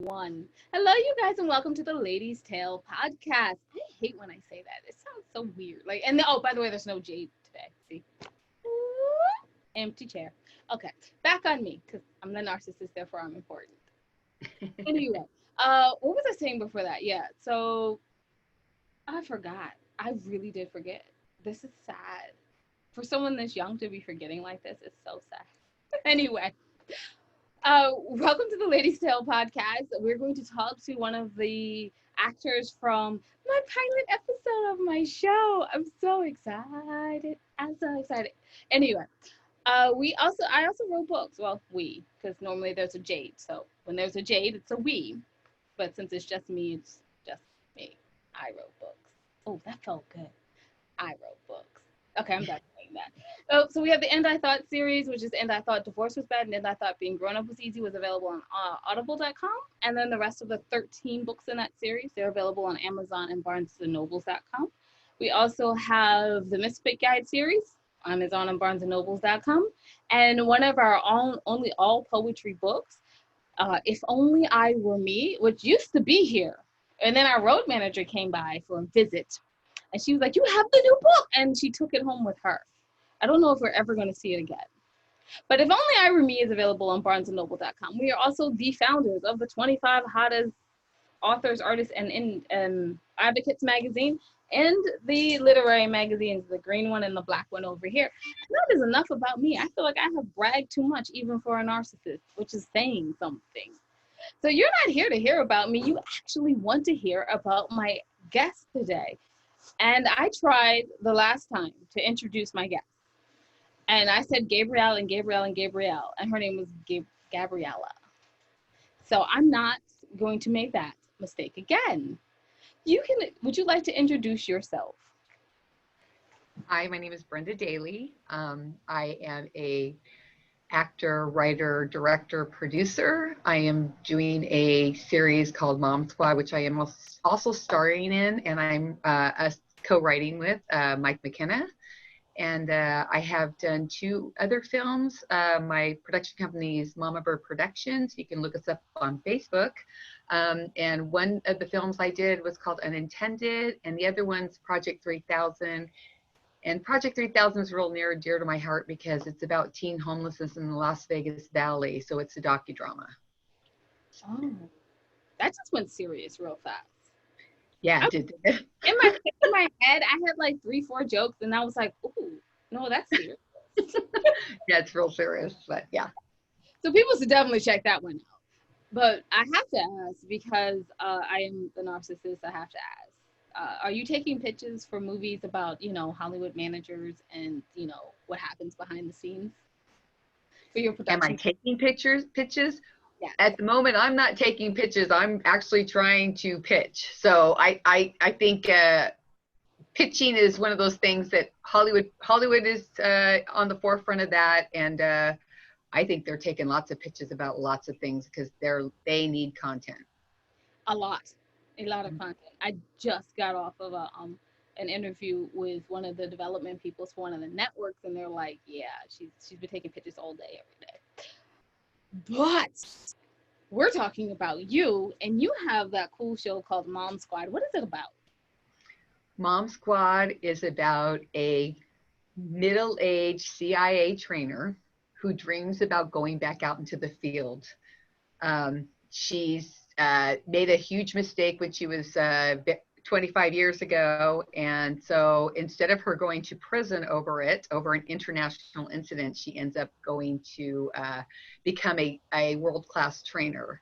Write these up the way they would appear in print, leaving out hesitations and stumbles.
One. Hello, you guys, and welcome to the Ladies' Tale podcast. I hate when I say that. It sounds so weird. Oh, by the way, there's no Jade today. See? Empty chair. Okay, back on me, because I'm the narcissist, therefore I'm important. Anyway, what was I saying before that? Yeah, so I forgot. I really did forget. This is sad. For someone this young to be forgetting like this is so sad. Anyway, welcome to the Ladies' Tale podcast. We're going to talk to one of the actors from my pilot episode of my show. I'm so excited. I'm so excited. Anyway, I also wrote books. Well, because normally there's a Jade. So when there's a Jade, it's a we. But since it's just me, it's just me. I wrote books. Oh, that felt good. I wrote books. Okay, I'm done saying that. So we have the End I Thought series, which is End I Thought Divorce Was Bad and End I Thought Being Grown Up Was Easy, was available on audible.com. And then the rest of the 13 books in that series, they're available on Amazon and barnesandnobles.com. We also have the Misfit Guide series, Amazon and barnesandnobles.com. And one of our only all poetry books, If Only I Were Me, which used to be here. And then our road manager came by for a visit. And she was like, "You have the new book." And she took it home with her. I don't know if we're ever going to see it again. But If Only I Were Me is available on barnesandnoble.com. We are also the founders of the 25 hottest authors, artists, and advocates magazine, and the literary magazines, the green one and the black one over here. And that is enough about me. I feel like I have bragged too much, even for a narcissist, which is saying something. So you're not here to hear about me. You actually want to hear about my guest today. And I tried the last time to introduce my guest. And I said Gabrielle and Gabrielle and Gabrielle. And her name was Gabriella. So I'm not going to make that mistake again. Would you like to introduce yourself? Hi, my name is Brenda Daly. I am a actor, writer, director, producer. I am doing a series called Mom Squad, which I am also starring in, and I'm co-writing with Mike McKenna. And I have done 2 other films. My production company is Mama Bird Productions. You can look us up on Facebook. And one of the films I did was called Unintended, and the other one's Project 3000. And Project 3000 is real near and dear to my heart because it's about teen homelessness in the Las Vegas Valley. So it's a docudrama. Oh, that just went serious real fast. Yeah, it did. In my head, I had like 3-4 jokes, and I was like, "Ooh, no, that's serious." Yeah, it's real serious, but yeah. So people should definitely check that one out. But I have to ask, because I am the narcissist, I have to ask. Are you taking pictures for movies about, Hollywood managers and, what happens behind the scenes for your production? Am I taking pictures? Yeah. At the moment, I'm not taking pictures. I'm actually trying to pitch. So I think pitching is one of those things that Hollywood is on the forefront of that, and I think they're taking lots of pitches about lots of things because they need content. A lot of content. I just got off of an interview with one of the development people for one of the networks, and they're like, "Yeah, she's been taking pictures all day, every day." But we're talking about you, and you have that cool show called Mom Squad. What is it about? Mom Squad is about a middle-aged CIA trainer who dreams about going back out into the field. She's made a huge mistake when she was 25 years ago. And so instead of her going to prison over an international incident, she ends up going to become a world-class trainer.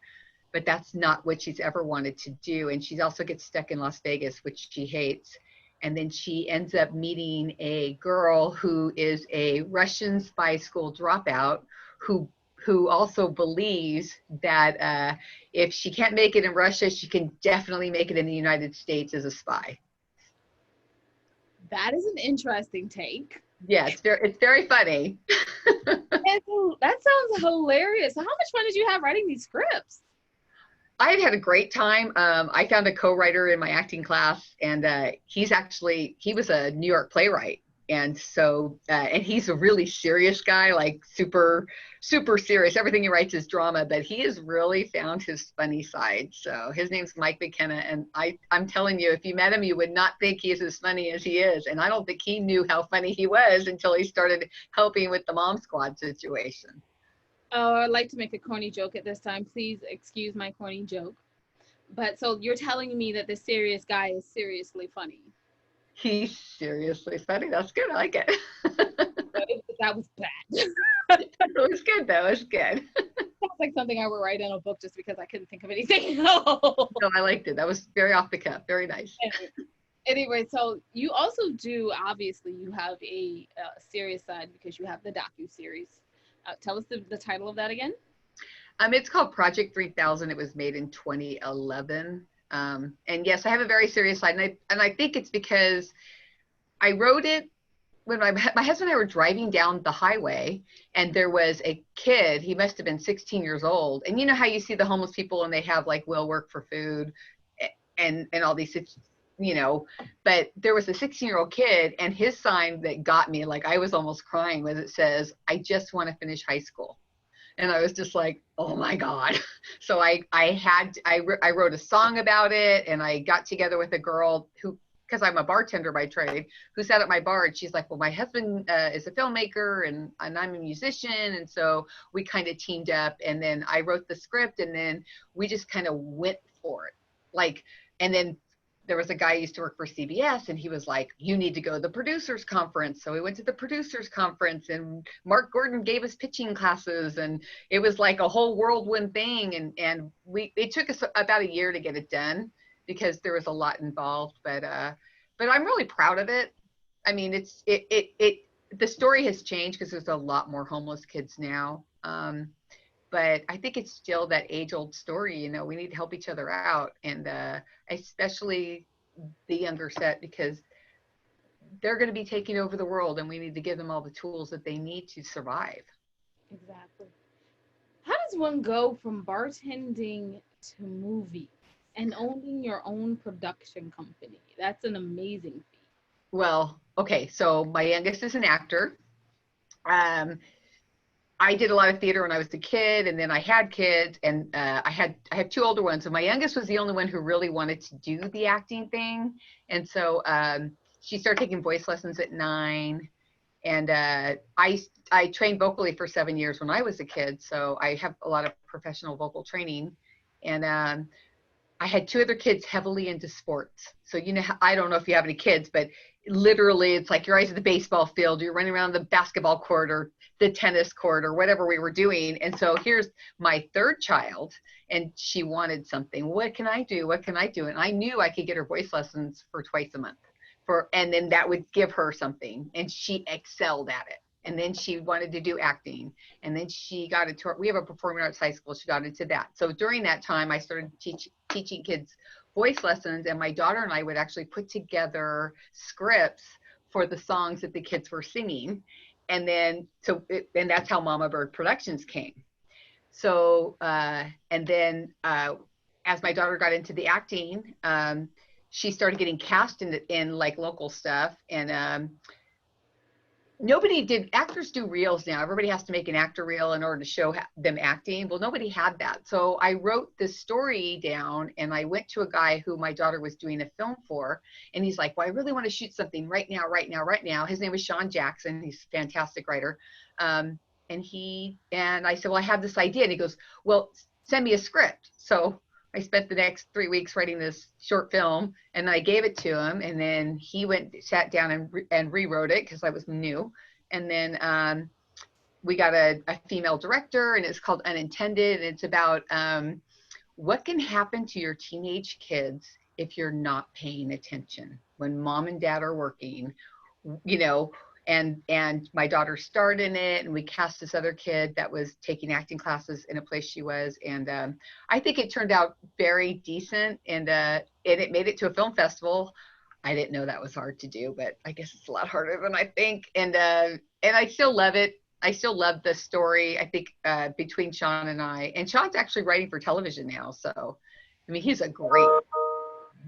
But that's not what she's ever wanted to do. And she also gets stuck in Las Vegas, which she hates. And then she ends up meeting a girl who is a Russian spy school dropout who also believes that if she can't make it in Russia, she can definitely make it in the United States as a spy. That is an interesting take. Yeah, it's very funny. That sounds hilarious. So how much fun did you have writing these scripts? I've had a great time. I found a co-writer in my acting class, and he was a New York playwright. And so, and he's a really serious guy, like super, super serious. Everything he writes is drama, but he has really found his funny side. So his name's Mike McKenna. And I'm telling you, if you met him, you would not think he's as funny as he is. And I don't think he knew how funny he was until he started helping with the Mom Squad situation. Oh, I'd like to make a corny joke at this time. Please excuse my corny joke. But so you're telling me that the serious guy is seriously funny. He's seriously funny. That's good. I like it. That was bad. It was good, though. It was good. Sounds like something I would write in a book just because I couldn't think of anything else. No, I liked it. That was very off the cuff. Very nice. Anyway, so you also do, obviously, you have a serious side because you have the docu-series. Tell us the title of that again. It's called Project 3000. It was made in 2011. And yes, I have a very serious side. And I think it's because I wrote it when my husband and I were driving down the highway, and there was a kid. He must have been 16 years old. And you know how you see the homeless people and they have like will work for food and all these, you know, but there was a 16-year-old kid, and his sign that got me, like I was almost crying, was it says, "I just want to finish high school." And I was just like, oh my God. So I wrote a song about it, and I got together with a girl who, because I'm a bartender by trade, who sat at my bar, and she's like, well, my husband is a filmmaker and I'm a musician. And so we kind of teamed up, and then I wrote the script, and then we just kind of went for it. Like, and then there was a guy who used to work for CBS, and he was like, you need to go to the producers conference. So we went to the producers conference, and Mark Gordon gave us pitching classes, and it was like a whole whirlwind thing. And it took us about a year to get it done because there was a lot involved, but I'm really proud of it. I mean, the story has changed because there's a lot more homeless kids now. But I think it's still that age-old story, you know, we need to help each other out, and especially the younger set, because they're going to be taking over the world, and we need to give them all the tools that they need to survive. Exactly. How does one go from bartending to movie and owning your own production company? That's an amazing feat. Well, okay, so my youngest is an actor. I did a lot of theater when I was a kid, and then I had kids, and I have two older ones. And my youngest was the only one who really wanted to do the acting thing, and so she started taking voice lessons at 9. And I trained vocally for 7 years when I was a kid, so I have a lot of professional vocal training. And I had two other kids heavily into sports. So, you know, I don't know if you have any kids, but literally it's like you're always at the baseball field, you're running around the basketball court or the tennis court or whatever we were doing. And so here's my third child, and she wanted something. What can I do? What can I do? And I knew I could get her voice lessons for twice a month, and then that would give her something, and she excelled at it. And then she wanted to do acting, and then she got into we have a performing arts high school. She got into that. So during that time, I started teaching kids voice lessons, and my daughter and I would actually put together scripts for the songs that the kids were singing. And then, and that's how Mama Bird Productions came. So, and then as my daughter got into the acting, she started getting cast in like local stuff. And actors do reels now. Everybody has to make an actor reel in order to show them acting. Well, nobody had that. So I wrote this story down, and I went to a guy who my daughter was doing a film for, and he's like, well, I really want to shoot something right now, right now, right now. His name was Sean Jackson. He's a fantastic writer. And I said, well, I have this idea. And he goes, well, send me a script. So I spent the next 3 weeks writing this short film, and I gave it to him, and then he sat down and rewrote it because I was new. And then we got a female director, and it's called Unintended. And it's about what can happen to your teenage kids if you're not paying attention when mom and dad are working, you know. And my daughter starred in it, and we cast this other kid that was taking acting classes in a place she was. And I think it turned out very decent, and it made it to a film festival. I didn't know that was hard to do, but I guess it's a lot harder than I think. And I still love it. I still love the story. I think between Sean and Sean's actually writing for television now. So, I mean, he's a great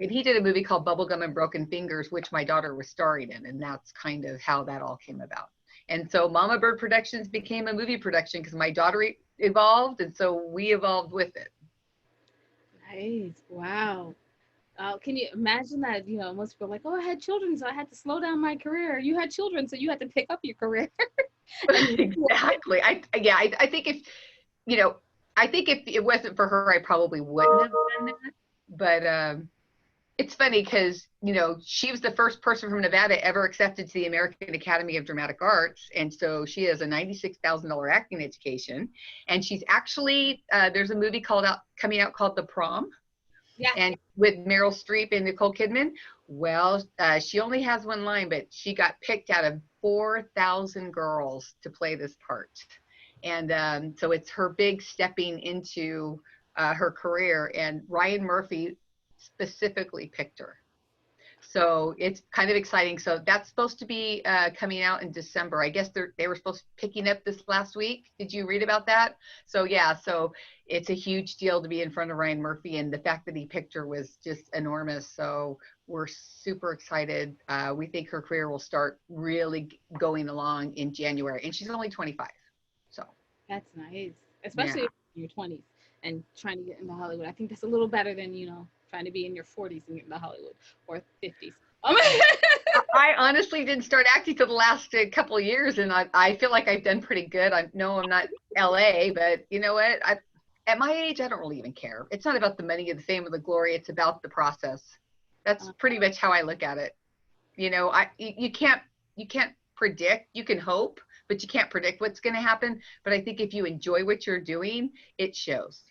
And he did a movie called Bubblegum and Broken Fingers, which my daughter was starring in, and that's kind of how that all came about. And so Mama Bird Productions became a movie production because my daughter evolved, and so we evolved with it. Nice. Wow. Can you imagine that? Most people are like, oh, I had children, so I had to slow down my career. You had children, so you had to pick up your career. And Exactly. I think I think if it wasn't for her, I probably wouldn't have done that. But it's funny because, she was the first person from Nevada ever accepted to the American Academy of Dramatic Arts. And so she has a $96,000 acting education. And she's actually, there's a movie coming out called The Prom. yeah. And with Meryl Streep and Nicole Kidman. Well, she only has one line, but she got picked out of 4,000 girls to play this part. And so it's her big stepping into her career. And Ryan Murphy specifically picked her. So it's kind of exciting. So that's supposed to be coming out in December. I guess they were supposed to be picking up this last week. Did you read about that? So yeah, so it's a huge deal to be in front of Ryan Murphy, and the fact that he picked her was just enormous. So we're super excited. We think her career will start really going along in January, and she's only 25. So That's nice, especially in your 20s and trying to get into Hollywood. I think that's a little better than, trying to be in your 40s and get into Hollywood, or 50s. I honestly didn't start acting till the last couple of years, and I feel like I've done pretty good. I know I'm not LA, but you know what? At my age, I don't really even care. It's not about the money or the fame or the glory. It's about the process. That's pretty much how I look at it. You can't predict. You can hope, but you can't predict what's going to happen. But I think if you enjoy what you're doing, it shows.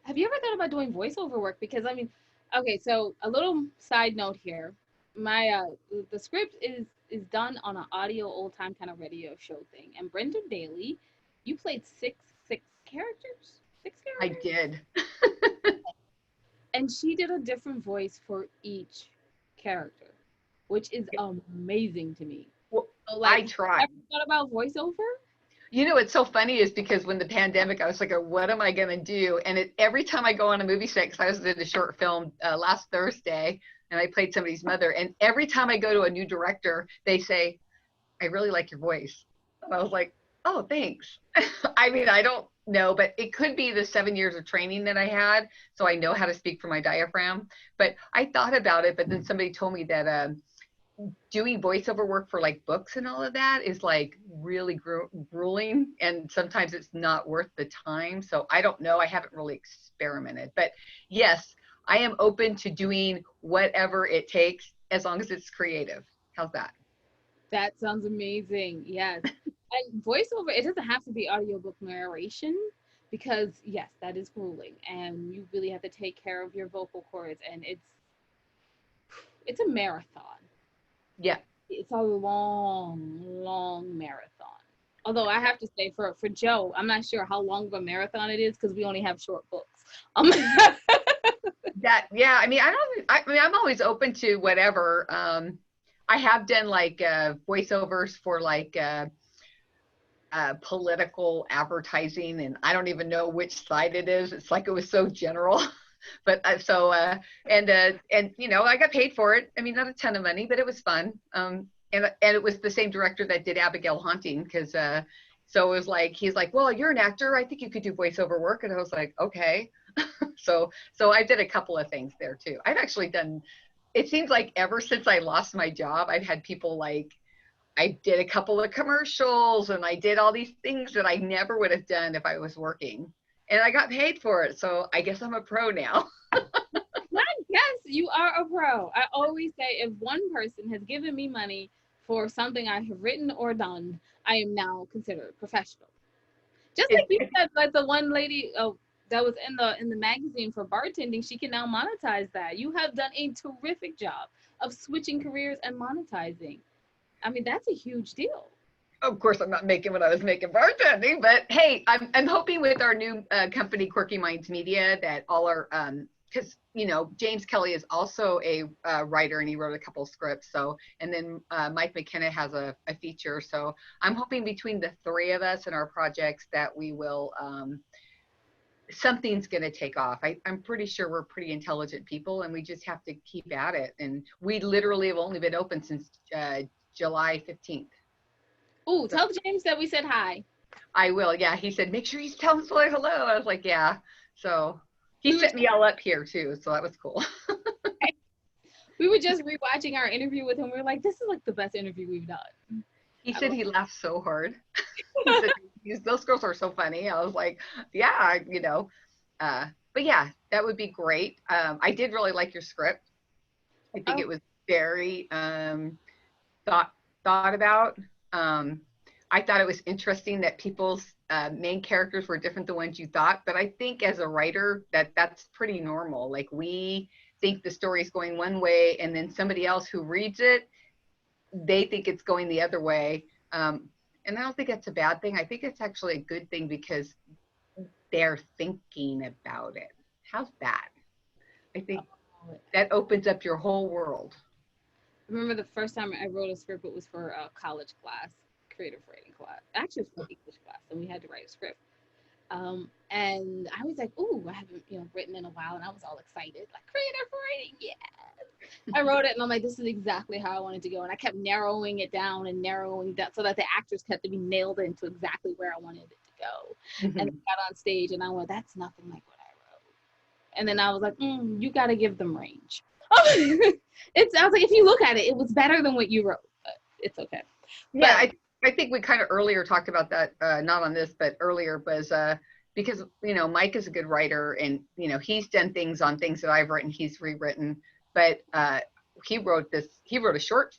Have you ever thought about doing voiceover work? Because okay, so a little side note here. My the script is done on an audio old time kind of radio show thing. And Brenda Daly, you played six characters? Six I characters? did. And she did a different voice for each character, which is amazing to me. Well, So, I tried. ever thought about voiceover? What's so funny is because when the pandemic, I was like, what am I going to do? And every time I go on a movie set, because I was in a short film last Thursday, and I played somebody's mother. And every time I go to a new director, they say, I really like your voice. And I was like, oh, thanks. I mean, I don't know, but it could be the 7 years of training that I had. So I know how to speak for my diaphragm. But I thought about it, but then somebody told me that doing voiceover work for like books and all of that is like really grueling, and sometimes it's not worth the time. So I don't know. I haven't really experimented, but yes, I am open to doing whatever it takes as long as it's creative. How's that? That sounds amazing. Yes. And voiceover, it doesn't have to be audiobook narration because yes, that is grueling and you really have to take care of your vocal cords, and it's a marathon. Yeah. It's a long marathon. Although I have to say for Joe, I'm not sure how long of a marathon it is because we only have short books. Yeah, I mean, I'm always open to whatever. I have done like voiceovers for like political advertising, and I don't even know which side it is. It's like it was so general. But and I got paid for it. I mean, not a ton of money, but it was fun. And it was the same director that did Abigail Haunting, because so it was like, he's like, well, you're an actor, I think you could do voiceover work. And I was like, okay. So I did a couple of things there too. I've actually done, it seems like ever since I lost my job, I've had people like, I did a couple of commercials and I did all these things that I never would have done if I was working. And I got paid for it. So I guess I'm a pro now. Yes, you are a pro. I always say if one person has given me money for something I have written or done, I am now considered professional. Just like you said, like the one lady that was in the magazine for bartending, she can now monetize that. You have done a terrific job of switching careers and monetizing. I mean, that's a huge deal. Of course, I'm not making what I was making bartending, but hey, I'm hoping with our new company, Quirky Minds Media, that all our, because James Kelly is also a writer and he wrote a couple scripts. So, and then Mike McKenna has a feature. So I'm hoping between the three of us and our projects that we will something's going to take off. I'm pretty sure we're pretty intelligent people, and we just have to keep at it. And we literally have only been open since July 15th. Ooh, tell James that we said hi. I will. Yeah. He said, make sure you tell us hello. I was like, yeah. So he set me all up here too. So that was cool. We were just rewatching our interview with him. We were like, this is like the best interview we've done. He said he laughed so hard. He said, those girls are so funny. I was like, yeah, you know. But yeah, that would be great. I did really like your script. I think it was very thought about. I thought it was interesting that people's main characters were different than ones you thought. But I think as a writer, that's pretty normal. Like, we think the story is going one way, and then somebody else who reads it, they think it's going the other way. And I don't think that's a bad thing. I think it's actually a good thing because they're thinking about it. How's that? I think that opens up your whole world. I remember the first time I wrote a script, it was for a college class, creative writing class. Actually, it was for English class, and we had to write a script. And I was like, ooh, I haven't, written in a while, and I was all excited, like, creative writing, yes. I wrote it, and I'm like, this is exactly how I wanted to go, and I kept narrowing it down so that the actors kept to be nailed into exactly where I wanted it to go. And I got on stage, and I went, that's nothing like what I wrote. And then I was like, you got to give them range. I was like, if you look at it, it was better than what you wrote, but it's okay. Yeah, I think we kind of earlier talked about that, not on this, but earlier was because, Mike is a good writer, and, he's done things on things that I've written, he's rewritten, but he wrote a short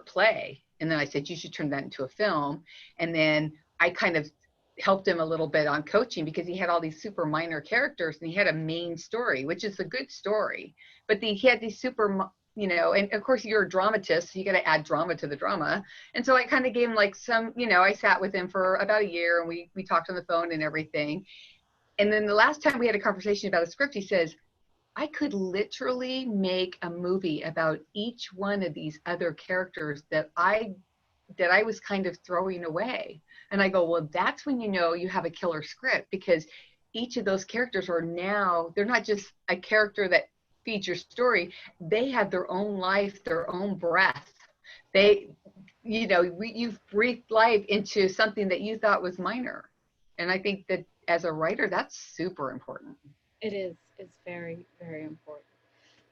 play. And then I said, you should turn that into a film. And then I kind of helped him a little bit on coaching because he had all these super minor characters, and he had a main story, which is a good story, but he had these super, and of course you're a dramatist, so you got to add drama to the drama. And so I kind of gave him like some, I sat with him for about a year, and we talked on the phone and everything. And then the last time we had a conversation about a script, he says, I could literally make a movie about each one of these other characters that I was kind of throwing away. And I go, well, that's when you have a killer script, because each of those characters are now, they're not just a character that feeds your story. They have their own life, their own breath. You've breathed life into something that you thought was minor. And I think that as a writer, that's super important. It is. It's very, very important.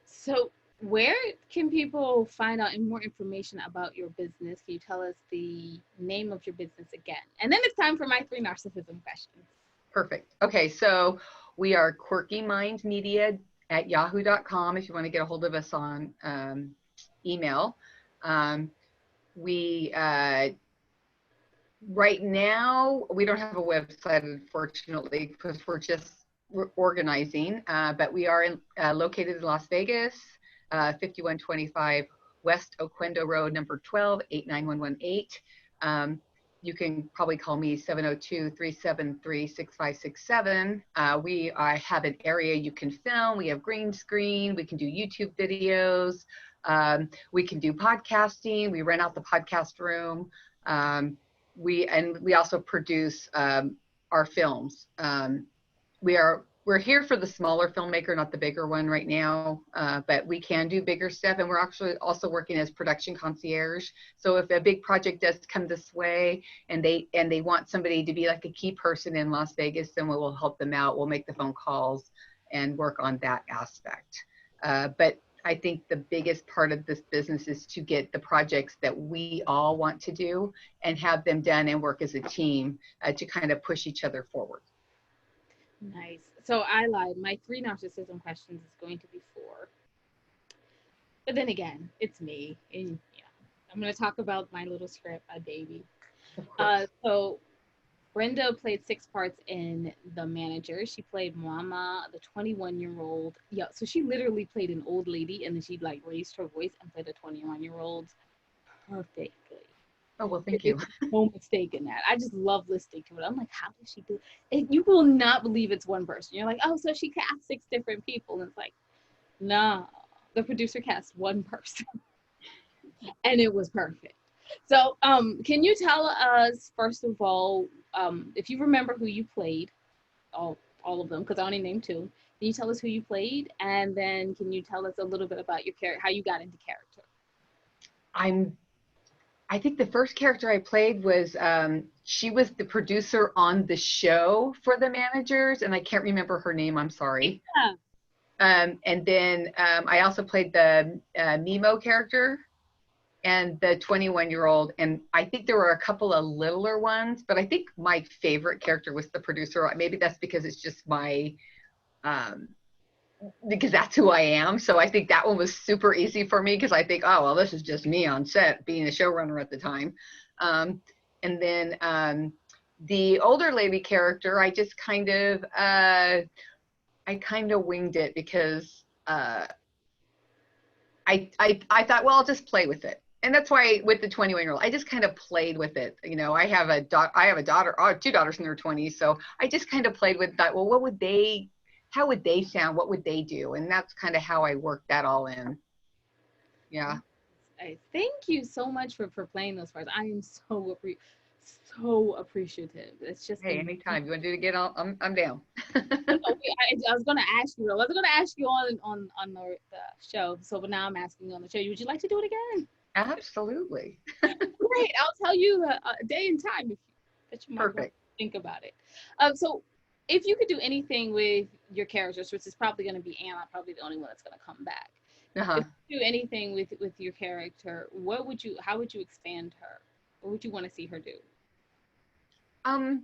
So where can people find out more information about your business? Can you tell us the name of your business again? And then it's time for my 3 narcissism questions. Perfect. Okay, so we are quirkymindmedia@yahoo.com if you want to get a hold of us on email. Right now, we don't have a website, unfortunately, because we're organizing, but we are located in Las Vegas, 5125 West Oquendo Road, number 12, 89118. You can probably call me 702-373-6567. We have an area you can film. We have green screen. We can do YouTube videos. We can do podcasting. We rent out the podcast room. We also produce our films. We're here for the smaller filmmaker, not the bigger one right now, but we can do bigger stuff. And we're actually also working as production concierge. So if a big project does come this way and they want somebody to be like a key person in Las Vegas, then we will help them out. We'll make the phone calls and work on that aspect. But I think the biggest part of this business is to get the projects that we all want to do and have them done and work as a team to kind of push each other forward. Nice. So I lied. My 3 narcissism questions is going to be 4. But then again, it's me. And I'm going to talk about my little script, a baby. So Brenda played 6 parts in The Manager. She played Mama, the 21-year-old. Yeah, so she literally played an old lady, and then she raised her voice and played a 21-year-old perfectly. Oh, well, thank you. No mistake in that. I just love listening to it. I'm like, how did she do it? You will not believe it's one person. You're like, oh, so she cast 6 different people. And it's like, no, the producer cast one person. And it was perfect. So can you tell us, first of all, if you remember who you played, all all of them because I only named two. Can you tell us who you played, and then can you tell us a little bit about your character, how you got into character? I think the first character I played was she was the producer on the show for the managers, and I can't remember her name. I'm sorry. Yeah. And then I also played the Mimo character and the 21-year-old. And I think there were a couple of littler ones, but I think my favorite character was the producer. Maybe that's because it's just um, because that's who I am. So I think that one was super easy for me because I think, oh, well, this is just me on set being a showrunner at the time. And then the older lady character, I kind of winged it because I thought, well, I'll just play with it. And that's why with the 21-year-old, I just kind of played with it. You know, I have a daughter, two daughters in their 20s. So I just kind of played with that. Well, how would they sound? What would they do? And that's kind of how I worked that all in. Yeah. Thank you so much for playing those parts. I am so appreciative. It's just Hey, anytime you want to do it again, I'm down. I was gonna ask you. I was gonna ask you on the show. So, but now I'm asking you on the show. Would you like to do it again? Absolutely. Great. I'll tell you the day and time that you might want to think about it. So, if you could do anything with your characters, which is probably going to be Anna, probably the only one that's going to come back. If you do anything with your character, how would you expand her? What would you want to see her do? I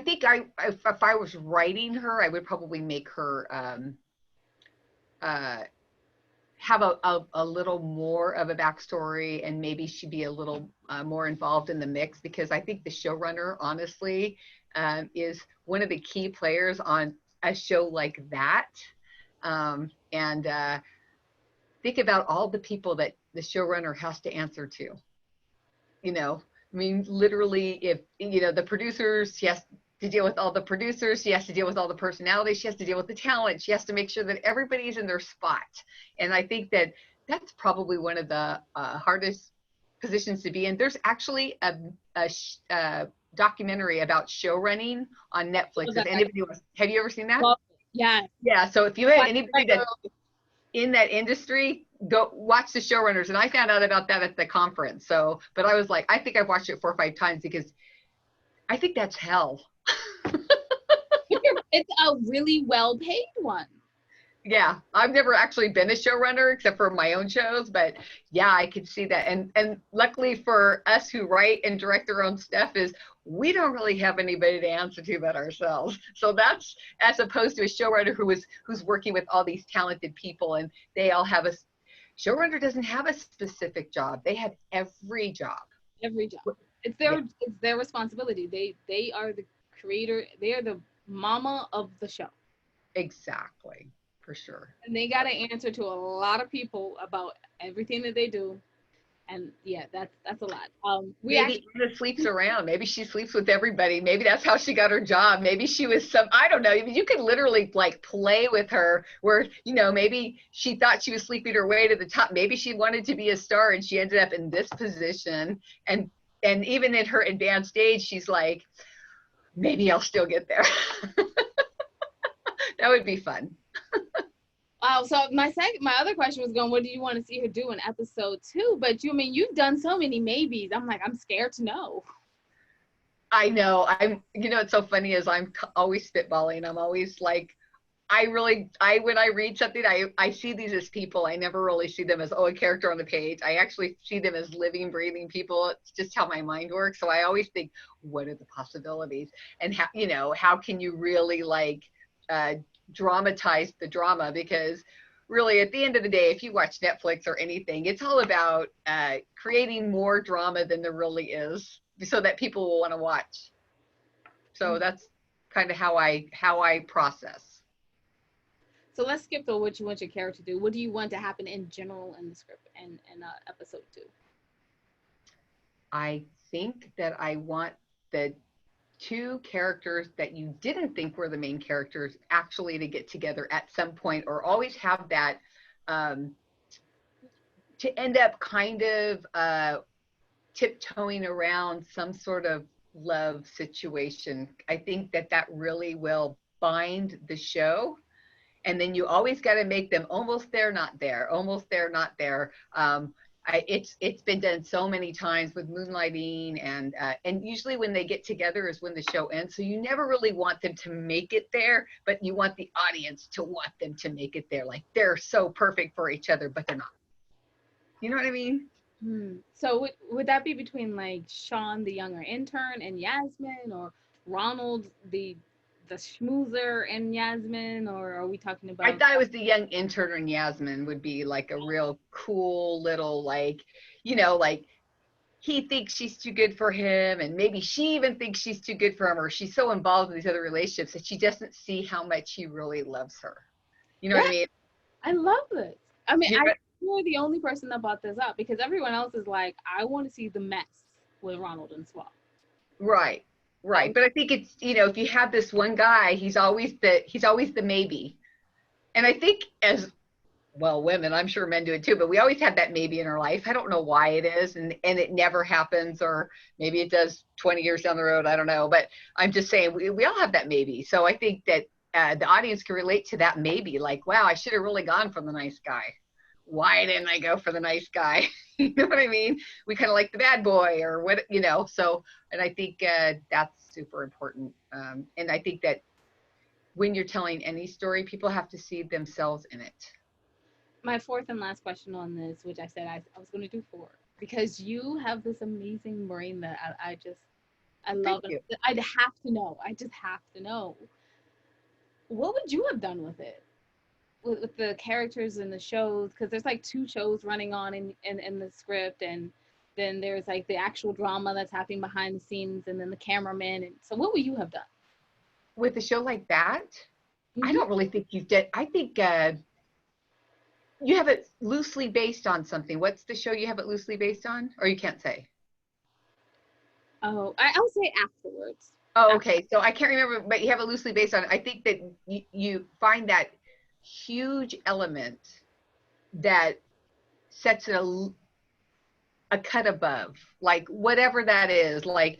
think if I was writing her, I would probably make her have a little more of a backstory, and maybe she'd be a little more involved in the mix, because I think the showrunner, honestly, is one of the key players on a show like that. And think about all the people that the showrunner has to answer to. You know, I mean, literally, if, you know, the producers, she has to deal with all the producers, she has to deal with all the personalities, she has to deal with the talent, she has to make sure that everybody's in their spot. And I think that that's probably one of the hardest positions to be in. There's actually a documentary about show running on Netflix. If anybody wants, have you ever seen that? Yeah. Yeah. So if you had anybody that's in that industry, go watch the showrunners. And I found out about that at the conference. So, but I was like, I think I've watched it 4 or 5 times, because I think that's hell. It's a really well paid one. Yeah, I've never actually been a showrunner except for my own shows, but yeah, I could see that. And luckily for us who write and direct our own stuff, is we don't really have anybody to answer to but ourselves. So that's, as opposed to a showrunner who's working with all these talented people, and they all have showrunner doesn't have a specific job. They have every job. Every job. It's their responsibility. They are the creator. They are the mama of the show. Exactly. For sure. And they got to answer to a lot of people about everything that they do. And yeah, that's a lot. Maybe Anna sleeps around. Maybe she sleeps with everybody. Maybe that's how she got her job. Maybe she was I don't know. I mean, you could literally like play with her where, you know, maybe she thought she was sleeping her way to the top. Maybe she wanted to be a star and she ended up in this position. And even in her advanced age, she's like, maybe I'll still get there. That would be fun. Wow. So my other question was going, what do you want to see her do in episode 2? But you've done so many maybes. I'm like, I'm scared to know. I know. It's so funny is I'm always spitballing. I'm always like, when I read something, I see these as people. I never really see them as, a character on the page. I actually see them as living, breathing people. It's just how my mind works. So I always think, what are the possibilities? And how can you really dramatize the drama? Because really, at the end of the day, if you watch Netflix or anything, it's all about creating more drama than there really is, so that people will want to watch. So that's kind of how I process. So let's skip to what you want your character to do. What do you want to happen in general in the script and episode 2? I think that I want the 2 characters that you didn't think were the main characters actually to get together at some point, or always have that to end up kind of tiptoeing around some sort of love situation. I think that that really will bind the show. And then you always got to make them almost there, not there, almost there, not there. It's been done so many times with moonlighting, and usually when they get together is when the show ends. So you never really want them to make it there, but you want the audience to want them to make it there. Like they're so perfect for each other, but they're not. You know what I mean? So would that be between like Sean, the younger intern, and Yasmin, or Ronald, the schmoozer, and Yasmin, or are we talking I about? thought it was the young intern and Yasmin would be like a real cool little, like, like he thinks she's too good for him, and maybe she even thinks she's too good for him, or she's so involved in these other relationships that she doesn't see how much he really loves her. You know Yeah, what I mean? I love this. I mean, You know, you're the only person that brought this up because everyone else is like, I want to see the mess with Ronald and Swell. right, right. But I think it's, if you have this one guy, he's always the maybe. And I think as well, women, I'm sure men do it too, but we always have that maybe in our life. I don't know why it is, and it never happens, or maybe it does 20 years down the road. I don't know, but I'm just saying we all have that maybe. So I think that the audience can relate to that maybe, like, wow, I should have really gone for the nice guy. Why didn't I go for the nice guy? You know what I mean? We kind of like the bad boy, or what, so, and I think that's super important. And I think that when you're telling any story, people have to see themselves in it. My fourth and last question on this, which I said I was going to do four, because you have this amazing brain that I Thank love. you. I'd have to know. I just have to know. What would you have done with it? With the characters in the shows, because there's like two shows running on in the script, and then there's like the actual drama that's happening behind the scenes, and then the cameraman. And so what would you have done With a show like that, I mm-hmm. don't really think you did. I think you have it loosely based on something. What's the show you have it loosely based on? Or you can't say? Oh, I'll say afterwards. Oh, okay. So I can't remember, but you have it loosely based on. I think that you find that huge element that sets it a cut above, like whatever that is. Like,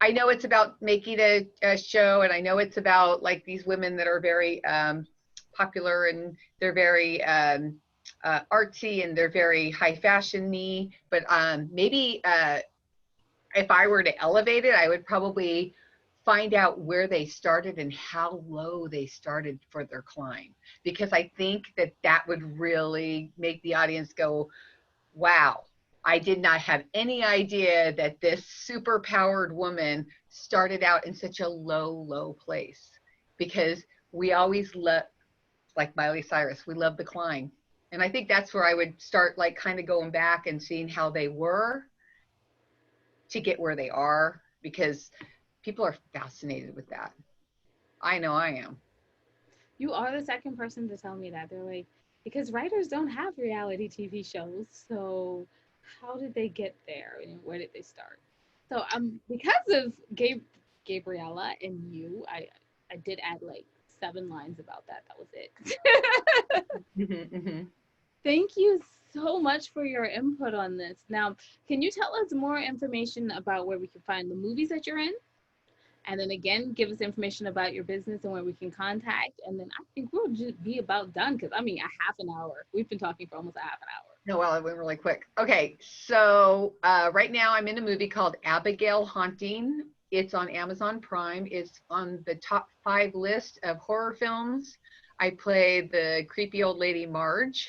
I know it's about making a show, and I know it's about like these women that are very popular, and they're very artsy, and they're very high fashion-y, but maybe if I were to elevate it, I would probably find out where they started and how low they started for their climb, because I think that that would really make the audience go, wow, I did not have any idea that this super powered woman started out in such a low place. Because we always love, like Miley Cyrus, we love the climb. And I think that's where I would start, like kind of going back and seeing how they were to get where they are, because people are fascinated with that. I know I am. You are the second person to tell me that. They're like, because writers don't have reality TV shows, so how did they get there and where did they start? So because of Gabriella and you, I did add like 7 lines about that. That was it. Mm-hmm, mm-hmm. Thank you so much for your input on this. Now, can you tell us more information about where we can find the movies that you're in? And then again, give us information about your business and where we can contact. And then I think we'll just be about done, because I mean, a half an hour. We've been talking for almost a half an hour. No, well, it went really quick. Okay, so right now I'm in a movie called Abigail Haunting. It's on Amazon Prime. It's on the top 5 list of horror films. I play the creepy old lady Marge.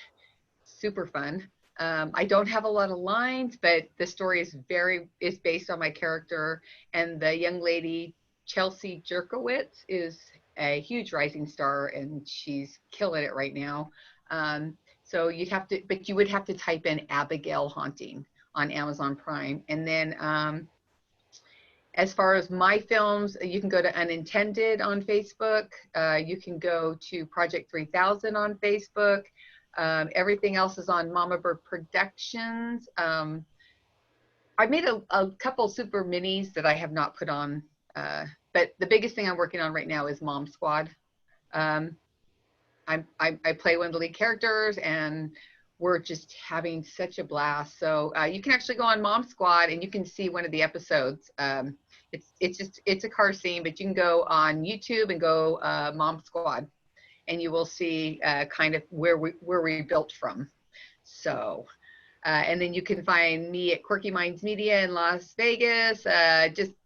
Super fun. I don't have a lot of lines, but the story is based on my character, and the young lady Chelsea Jerkowitz is a huge rising star, and she's killing it right now. So you would have to type in Abigail Haunting on Amazon Prime. And then as far as my films, you can go to Unintended on Facebook. You can go to Project 3000 on Facebook. Everything else is on Mama Bird Productions. I've made a couple super minis that I have not put on, but the biggest thing I'm working on right now is Mom Squad. I play one of the lead characters, and we're just having such a blast. So you can actually go on Mom Squad and you can see one of the episodes. It's a car scene, but you can go on YouTube and go Mom Squad, and you will see kind of where we built from. So. And then you can find me at Quirky Minds Media in Las Vegas.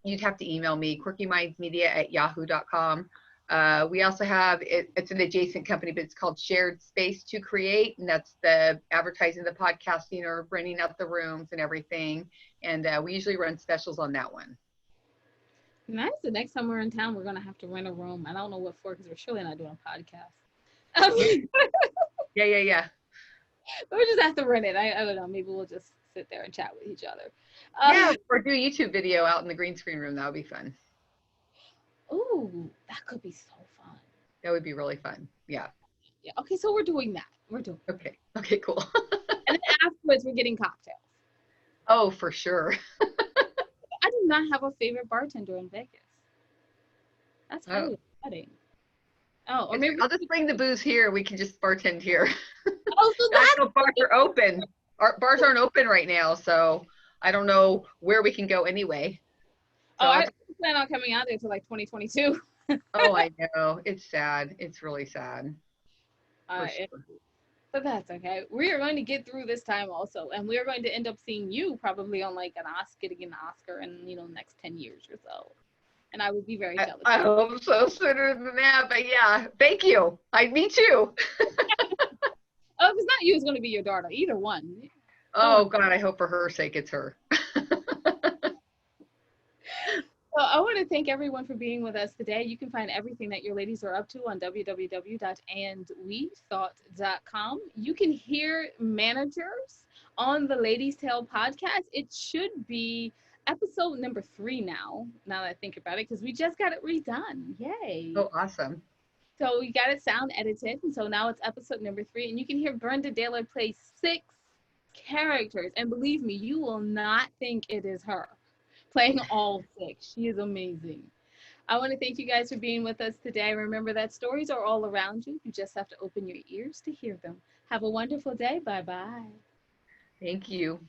You'd have to email me, quirkymindsmedia@yahoo.com. We also have, it's an adjacent company, but it's called Shared Space to Create. And that's the advertising, the podcasting, or renting out the rooms and everything. And we usually run specials on that one. Nice. The next time we're in town, we're going to have to rent a room. I don't know what for, because we're surely not doing a podcast. Yeah. We'll just have to rent it. I don't know. Maybe we'll just sit there and chat with each other. Yeah, or do a YouTube video out in the green screen room. That would be fun. Ooh, that could be so fun. That would be really fun. Yeah. Yeah. Okay, so we're doing that. Okay, cool. And then afterwards, we're getting cocktails. Oh, for sure. I do not have a favorite bartender in Vegas. That's highly exciting. Oh, or maybe I'll just bring the booze here. We can just bartend here. Oh, so that's bars are open. Our bars aren't open right now, so I don't know where we can go anyway. So I plan on coming out there till like 2022. Oh, I know. It's sad. It's really sad. Sure. But that's okay. We are going to get through this time also, and we are going to end up seeing you probably on like getting an Oscar in next 10 years or so. And I would be very jealous. I hope so, sooner than that. But yeah, thank you. Me too. Oh, if it's not you, it's going to be your daughter. Either one. Oh God, I hope for her sake it's her. So I want to thank everyone for being with us today. You can find everything that your ladies are up to on www.andwethought.com. You can hear managers on the Ladies Tale podcast. It should be episode number 3 now that I think about it, because we just got it redone. Yay. Oh, awesome. So we got it sound edited, and so now it's episode number 3, and you can hear Brenda Daly play 6 characters, and believe me, you will not think it is her playing all 6. She is amazing. I want to thank you guys for being with us today. Remember that stories are all around you. You just have to open your ears to hear them. Have a wonderful day. Bye-bye. Thank you.